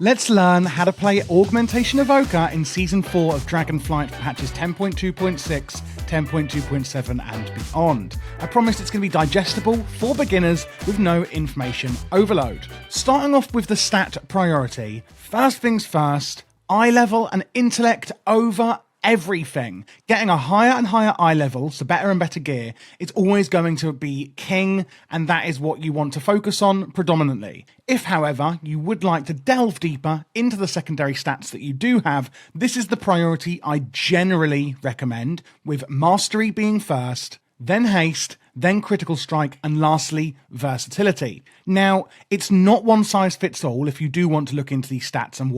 Let's learn how to play Augmentation Evoker in Season 4 of Dragonflight for patches 10.2.6, 10.2.7 and beyond. I promise it's going to be digestible for beginners with no information overload. Starting off with the stat priority, first things first, eye level and intellect over everything. Getting a higher and higher eye level, so better and better gear, is always going to be king, and that is what you want to focus on predominantly. If, however, you would like to delve deeper into the secondary stats that you do have, this is the priority I generally recommend, with mastery being first, then haste, then critical strike, and lastly, versatility. Now, it's not one size fits all if you do want to look into these stats and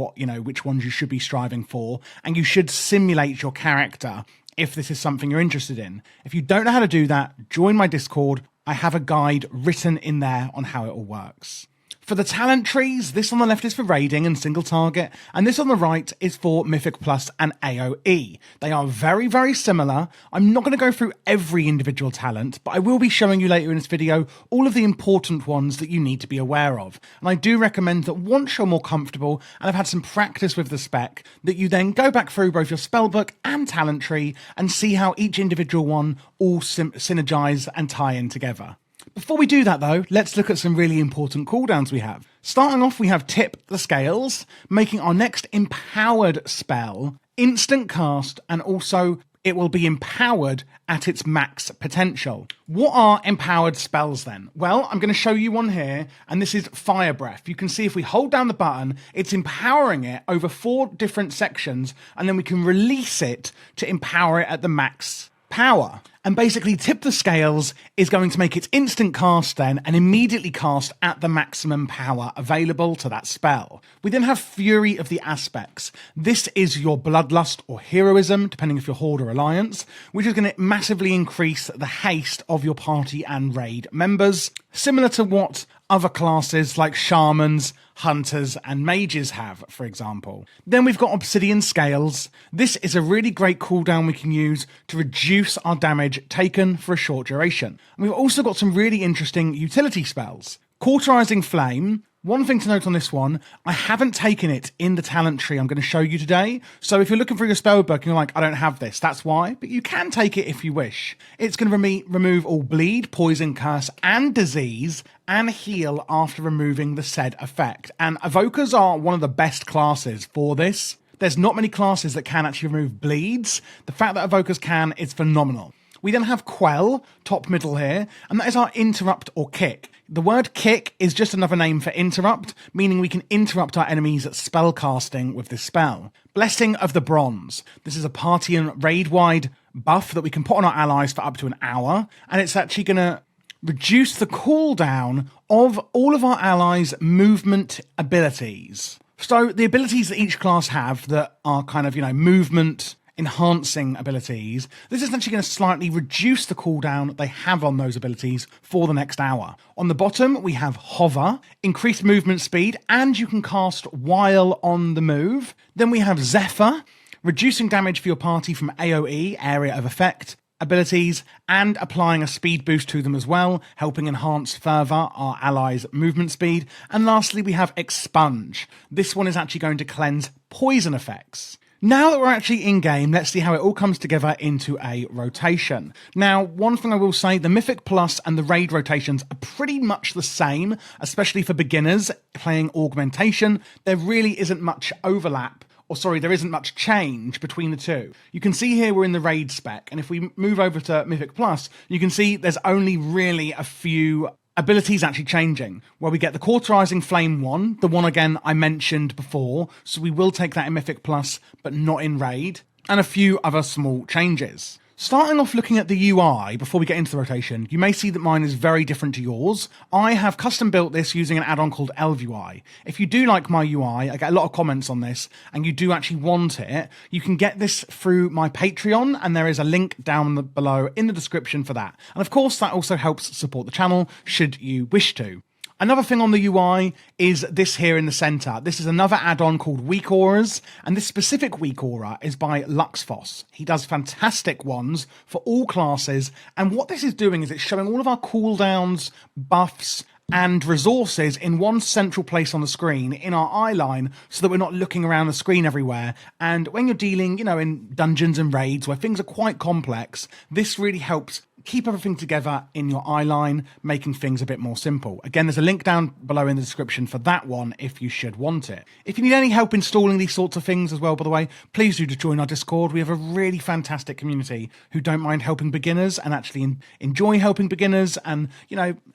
which ones you should be striving for, and you should simulate your character if this is something you're interested in. If you don't know how to do that, join my Discord. I have a guide written in there on how it all works. For the talent trees, this on the left is for raiding and single target, and this on the right is for Mythic Plus and AoE. They are very, very similar. I'm not going to go through every individual talent, but I will be showing you later in this video all of the important ones that you need to be aware of. And I do recommend that once you're more comfortable and have had some practice with the spec, that you then go back through both your spellbook and talent tree and see how each individual one all synergize and tie in together. Before we do that though, let's look at some really important cooldowns we have. Starting off, we have Tip the Scales, making our next empowered spell instant cast, and also it will be empowered at its max potential. What are empowered spells then? Well, I'm going to show you one here, and this is Fire Breath. You can see if we hold down the button, it's empowering it over 4 different sections, and then we can release it to empower it at the max power. And basically, Tip the Scales is going to make its instant cast then and immediately cast at the maximum power available to that spell. We then have Fury of the Aspects. This is your Bloodlust or Heroism, depending if you're Horde or Alliance, which is going to massively increase the haste of your party and raid members, similar to what other classes like Shamans, Hunters and Mages have, for example. Then we've got Obsidian Scales. This is a really great cooldown we can use to reduce our damage taken for a short duration. And we've also got some really interesting utility spells. Cauterizing Flame. One thing to note on this one, I haven't taken it in the talent tree I'm going to show you today. So if you're looking for your spellbook and you're like, I don't have this, that's why. But you can take it if you wish. It's going to remove all bleed, poison, curse, and disease, and heal after removing the said effect. And evokers are one of the best classes for this. There's not many classes that can actually remove bleeds. The fact that evokers can is phenomenal. We then have Quell, top middle here, and that is our interrupt or kick. The word kick is just another name for interrupt, meaning we can interrupt our enemies' spell casting with this spell. Blessing of the Bronze. This is a party and raid-wide buff that we can put on our allies for up to an hour, and it's actually going to reduce the cooldown of all of our allies' movement abilities. So the abilities that each class have that are kind of, movement enhancing abilities, this is actually going to slightly reduce the cooldown they have on those abilities for the next hour. On the bottom, we have Hover, increased movement speed, and you can cast while on the move. Then we have Zephyr, reducing damage for your party from AoE, area of effect, abilities, and applying a speed boost to them as well, helping enhance further our allies' movement speed. And lastly, we have Expunge. This one is actually going to cleanse poison effects. Now that we're actually in-game, let's see how it all comes together into a rotation. Now, one thing I will say, the Mythic Plus and the Raid rotations are pretty much the same, especially for beginners playing Augmentation. There really isn't much overlap. There isn't much change between the two. You can see here we're in the Raid spec, and if we move over to Mythic Plus, you can see there's only really a few abilities actually changing, where we get the Cauterizing Flame one, the one again I mentioned before, so we will take that in Mythic Plus, but not in Raid, and a few other small changes. Starting off looking at the UI, before we get into the rotation, you may see that mine is very different to yours. I have custom built this using an add-on called ElvUI. If you do like my UI, I get a lot of comments on this, and you do actually want it, you can get this through my Patreon, and there is a link down below in the description for that. And of course, that also helps support the channel, should you wish to. Another thing on the UI is this here in the center. This is another add-on called Weak Auras, and this specific Weak Aura is by Luxfos. He does fantastic ones for all classes, and what this is doing is it's showing all of our cooldowns, buffs, and resources in one central place on the screen in our eye line so that we're not looking around the screen everywhere. And when you're dealing, in dungeons and raids where things are quite complex, this really helps keep everything together in your eye line, making things a bit more simple. Again, there's a link down below in the description for that one if you should want it. If you need any help installing these sorts of things as well, by the way, please do join our Discord. We have a really fantastic community who don't mind helping beginners and actually enjoy helping beginners and,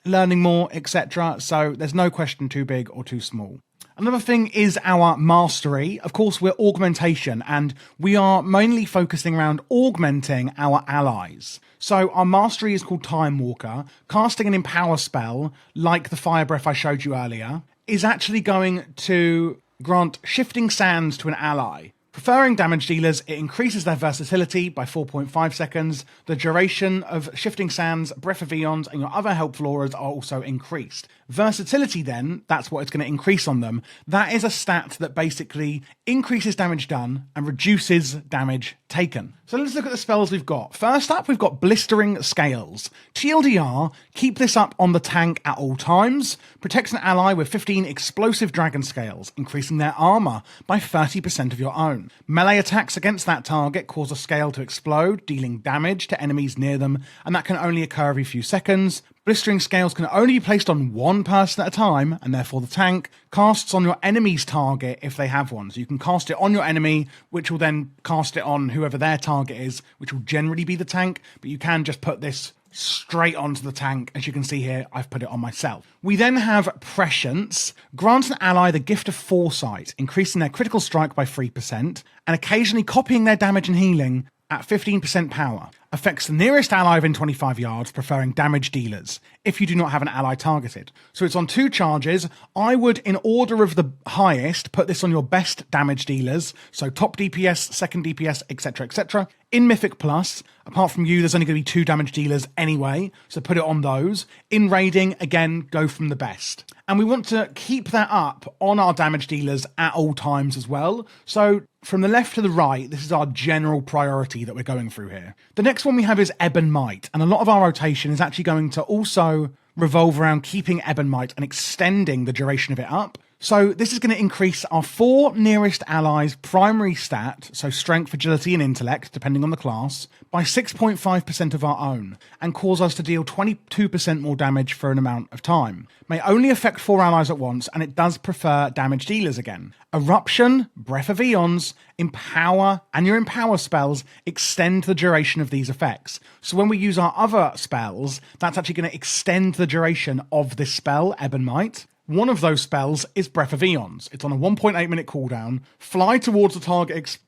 learning more, etc. So there's no question too big or too small. Another thing is our mastery. Of course, we're augmentation, and we are mainly focusing around augmenting our allies. So our mastery is called Time Walker. Casting an empower spell, like the fire breath I showed you earlier, is actually going to grant shifting sands to an ally. Preferring damage dealers, it increases their versatility by 4.5 seconds. The duration of Shifting Sands, Breath of Eons, and your other helpful auras are also increased. Versatility then, that's what it's going to increase on them. That is a stat that basically increases damage done and reduces damage taken. So let's look at the spells we've got. First up, we've got Blistering Scales. TLDR, keep this up on the tank at all times. Protects an ally with 15 explosive dragon scales, increasing their armor by 30% of your own. Melee attacks against that target cause a scale to explode, dealing damage to enemies near them, and that can only occur every few seconds. Blistering Scales can only be placed on one person at a time, and therefore the tank casts on your enemy's target if they have one. So you can cast it on your enemy, which will then cast it on whoever their target is, which will generally be the tank, but you can just put this straight onto the tank. As you can see here, I've put it on myself. We then have Prescience. Grant an ally the gift of Foresight, increasing their critical strike by 3%, and occasionally copying their damage and healing at 15% power. Affects the nearest ally within 25 yards, preferring damage dealers, if you do not have an ally targeted. So it's on 2 charges. I would, in order of the highest, put this on your best damage dealers. So top DPS, second DPS, etc, etc. In Mythic Plus, apart from you, there's only going to be 2 damage dealers anyway, so put it on those. In raiding, again, go from the best. And we want to keep that up on our damage dealers at all times as well. So from the left to the right, this is our general priority that we're going through here. The next one we have is Ebon Might, and a lot of our rotation is actually going to also revolve around keeping Ebon Might and extending the duration of it up. So this is going to increase our 4 nearest allies' primary stat, so strength, agility, and intellect, depending on the class, by 6.5% of our own, and cause us to deal 22% more damage for an amount of time. May only affect 4 allies at once, and it does prefer damage dealers again. Eruption, Breath of Eons, Empower, and your Empower spells extend the duration of these effects. So when we use our other spells, that's actually going to extend the duration of this spell, Ebon Might. One of those spells is Breath of Eons. It's on a 1.8 minute cooldown. Fly towards the targeted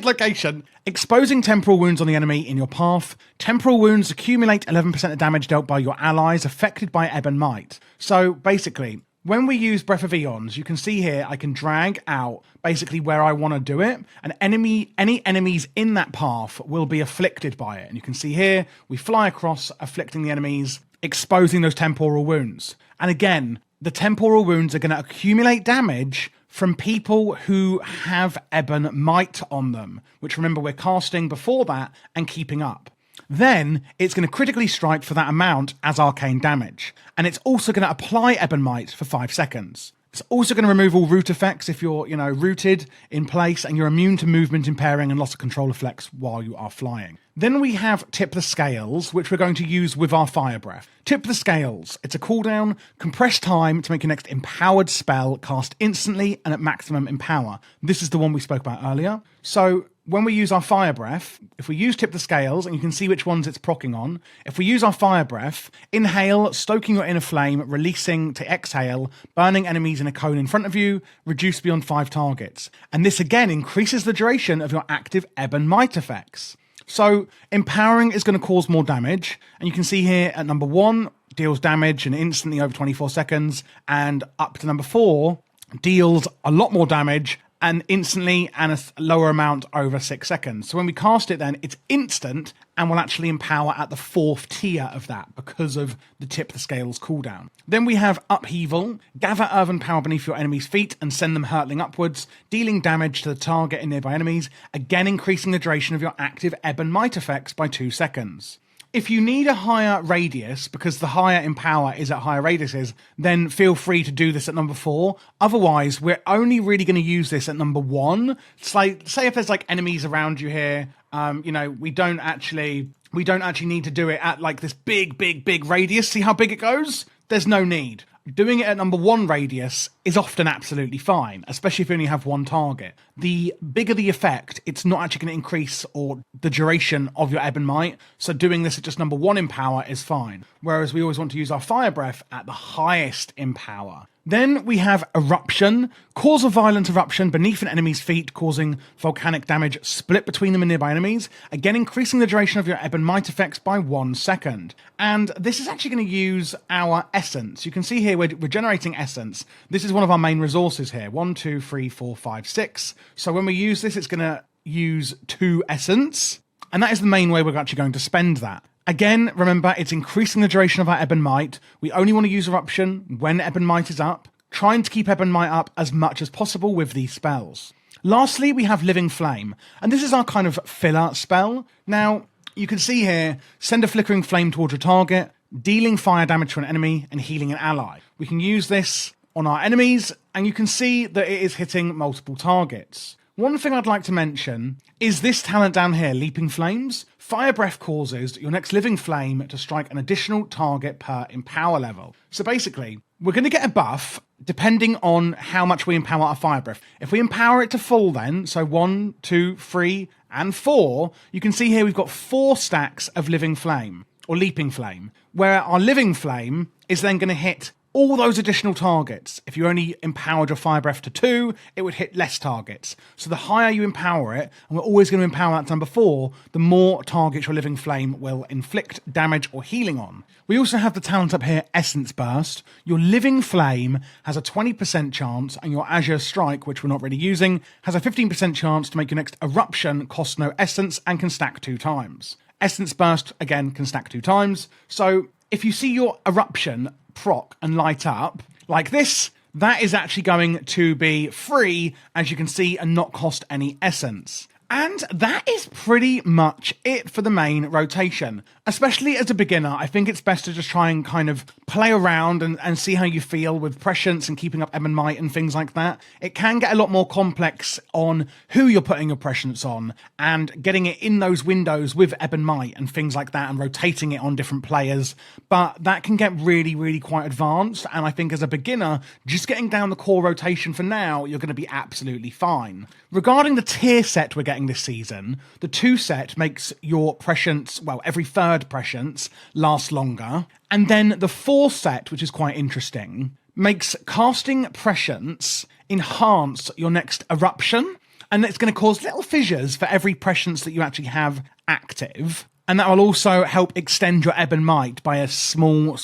location, exposing temporal wounds on the enemy in your path. Temporal wounds accumulate 11% of damage dealt by your allies affected by Ebon Might. So basically, when we use Breath of Eons, you can see here I can drag out basically where I want to do it, and any enemies in that path will be afflicted by it. And you can see here, we fly across, afflicting the enemies, exposing those temporal wounds. And again, the temporal wounds are going to accumulate damage from people who have Ebon Might on them, which remember we're casting before that and keeping up. Then it's going to critically strike for that amount as arcane damage. And it's also going to apply Ebon Might for 5 seconds. It's also going to remove all root effects if you're, rooted in place, and you're immune to movement impairing and loss of control effects while you are flying. Then we have Tip the Scales, which we're going to use with our Fire Breath. Tip the Scales. It's a cooldown, compressed time to make your next empowered spell cast instantly and at maximum empower. This is the one we spoke about earlier. So when we use our Fire Breath, if we use Tip the Scales, and you can see which ones it's proccing on, if we use our Fire Breath, inhale, stoking your inner flame, releasing to exhale, burning enemies in a cone in front of you, reduce beyond 5 targets. And this again increases the duration of your active Ebon Might effects. So empowering is going to cause more damage, and you can see here at number 1, deals damage and instantly over 24 seconds, and up to number 4, deals a lot more damage and instantly and a lower amount over 6 seconds. So when we cast it then, it's instant and will actually empower at the 4th tier of that because of the Tip the Scales cooldown. Then we have Upheaval. Gather earthen power beneath your enemy's feet and send them hurtling upwards, dealing damage to the target and nearby enemies, again increasing the duration of your active Ebon Might effects by 2 seconds. If you need a higher radius, because the higher in power is at higher radiuses, then feel free to do this at number 4. Otherwise, we're only really going to use this at number 1. Say if there's like enemies around you here, we don't actually need to do it at like this big radius. See how big it goes? There's no need. Doing it at number 1 radius is often absolutely fine, especially if you only have one target. The bigger the effect, it's not actually going to increase or the duration of your Ebb and Might, so doing this at just number 1 in power is fine. Whereas we always want to use our Fire Breath at the highest in power. Then we have Eruption. Cause a violent eruption beneath an enemy's feet, causing volcanic damage split between them and nearby enemies, again increasing the duration of your Ebb and Might effects by 1 second. And this is actually going to use our Essence. You can see here we're generating Essence. This is one of our main resources here. 1, 2, 3, 4, 5, 6. So when we use this, it's going to use 2 Essence. And that is the main way we're actually going to spend that. Again, remember, it's increasing the duration of our Ebb and Might. We only want to use Eruption when Ebb and Might is up, trying to keep Ebb and Might up as much as possible with these spells. Lastly, we have Living Flame, and this is our kind of filler spell. Now, you can see here, send a flickering flame towards your target, dealing fire damage to an enemy and healing an ally. We can use this on our enemies, and you can see that it is hitting multiple targets. One thing I'd like to mention is this talent down here, Leaping Flames. Fire Breath causes your next Living Flame to strike an additional target per empower level. So basically, we're going to get a buff depending on how much we empower our Fire Breath. If we empower it to full then, so 1, 2, 3, and 4, you can see here we've got 4 stacks of Living Flame, or Leaping Flame, where our Living Flame is then going to hit all those additional targets. If you only empowered your Fire Breath to 2, it would hit less targets. So the higher you empower it, and we're always going to empower that to number 4, the more targets your Living Flame will inflict damage or healing on. We also have the talent up here, Essence Burst. Your Living Flame has a 20% chance, and your Azure Strike, which we're not really using, has a 15% chance to make your next Eruption cost no Essence and can stack 2 times. Essence Burst, again, can stack 2 times. So if you see your Eruption proc and light up like this, that is actually going to be free, as you can see, and not cost any essence. And that is pretty much it for the main rotation. Especially as a beginner, I think it's best to just try and kind of play around and see how you feel with prescience and keeping up Ebb and Might and things like that. It can get a lot more complex on who you're putting your prescience on and getting it in those windows with Ebb and Might and things like that and rotating it on different players. But that can get really quite advanced. And I think as a beginner, just getting down the core rotation for now, you're going to be absolutely fine. Regarding the tier set we're getting this season, the 2 set makes your prescience, well, every third prescience last longer. And then the 4 set, which is quite interesting, makes casting prescience enhance your next eruption. And it's going to cause little fissures for every prescience that you actually have active. And that will also help extend your Ebb and Might by a small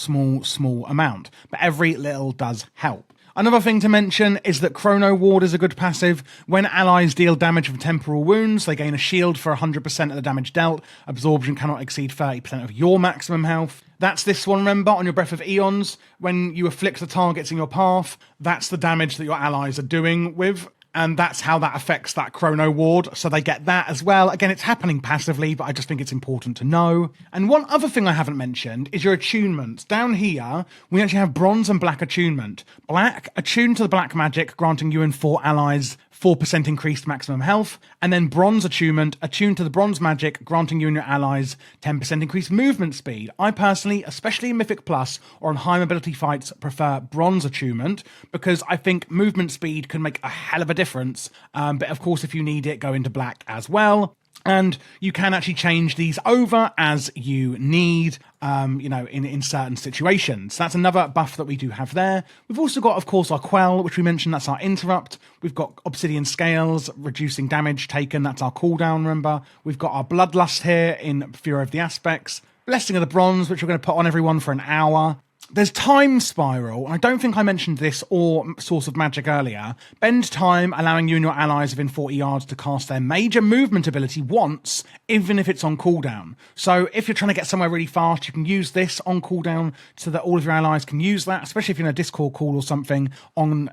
amount. But every little does help. Another thing to mention is that Chrono Ward is a good passive. When allies deal damage from temporal wounds, they gain a shield for 100% of the damage dealt. Absorption cannot exceed 30% of your maximum health. That's this one, remember, on your Breath of Eons. When you afflict the targets in your path, that's the damage that your allies are doing with. And that's how that affects that Chrono Ward. So they get that as well. Again, it's happening passively, but I just think it's important to know. And one other thing I haven't mentioned is your attunement. Down here, we actually have Bronze and Black attunement. Black, attuned to the Black magic, granting you and 4 allies 4% increased maximum health. And then Bronze attunement, attuned to the Bronze magic, granting you and your allies 10% increased movement speed. I personally, especially in Mythic Plus or on high mobility fights, prefer Bronze attunement because I think movement speed can make a hell of a difference. But of course, if you need it, go into Black as well. And you can actually change these over as you need, in certain situations. That's another buff that we do have there. We've also got, of course, our Quell, which we mentioned, that's our interrupt. We've got Obsidian Scales, reducing damage taken, that's our cooldown, remember. We've got our Bloodlust here in Fury of the Aspects. Blessing of the Bronze, which we're going to put on everyone for an hour. There's Time Spiral, and I don't think I mentioned this or Source of Magic earlier. Bend time, allowing you and your allies within 40 yards to cast their major movement ability once, even if it's on cooldown. So if you're trying to get somewhere really fast, you can use this on cooldown so that all of your allies can use that, especially if you're in a Discord call or something on,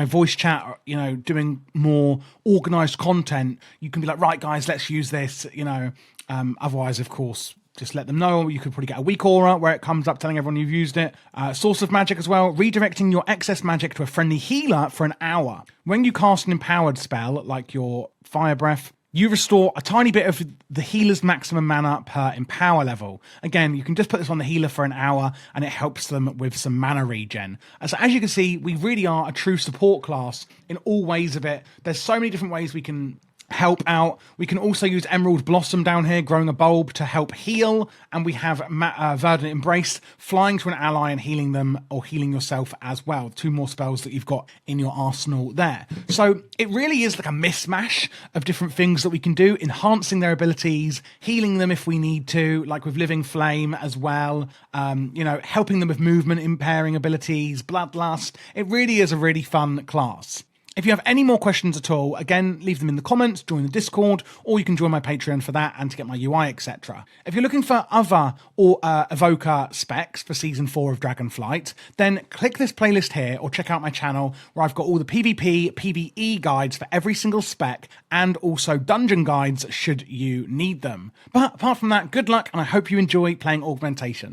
voice chat, or, doing more organised content. You can be like, right, guys, let's use this, Otherwise, of course, just let them know. You could probably get a weak aura where it comes up telling everyone you've used it. Source of magic as well, redirecting your excess magic to a friendly healer for an hour. When you cast an empowered spell, like your Fire Breath, you restore a tiny bit of the healer's maximum mana per empower level. Again, you can just put this on the healer for an hour and it helps them with some mana regen. And so as you can see, we really are a true support class in all ways of it. There's so many different ways we can help out. We can also use Emerald Blossom down here, growing a bulb to help heal, and we have Verdant Embrace, flying to an ally and healing them, or healing yourself as well. 2 more spells that you've got in your arsenal there. So it really is like a mismatch of different things that we can do, enhancing their abilities, healing them if we need to, like with Living Flame as well, helping them with movement impairing abilities, Bloodlust. It really is a really fun class. If you have any more questions at all, again, leave them in the comments, join the Discord, or you can join my Patreon for that and to get my UI, etc. If you're looking for other Evoker specs for Season 4 of Dragonflight, then click this playlist here or check out my channel where I've got all the PvP, PvE guides for every single spec and also dungeon guides should you need them. But apart from that, good luck and I hope you enjoy playing Augmentation.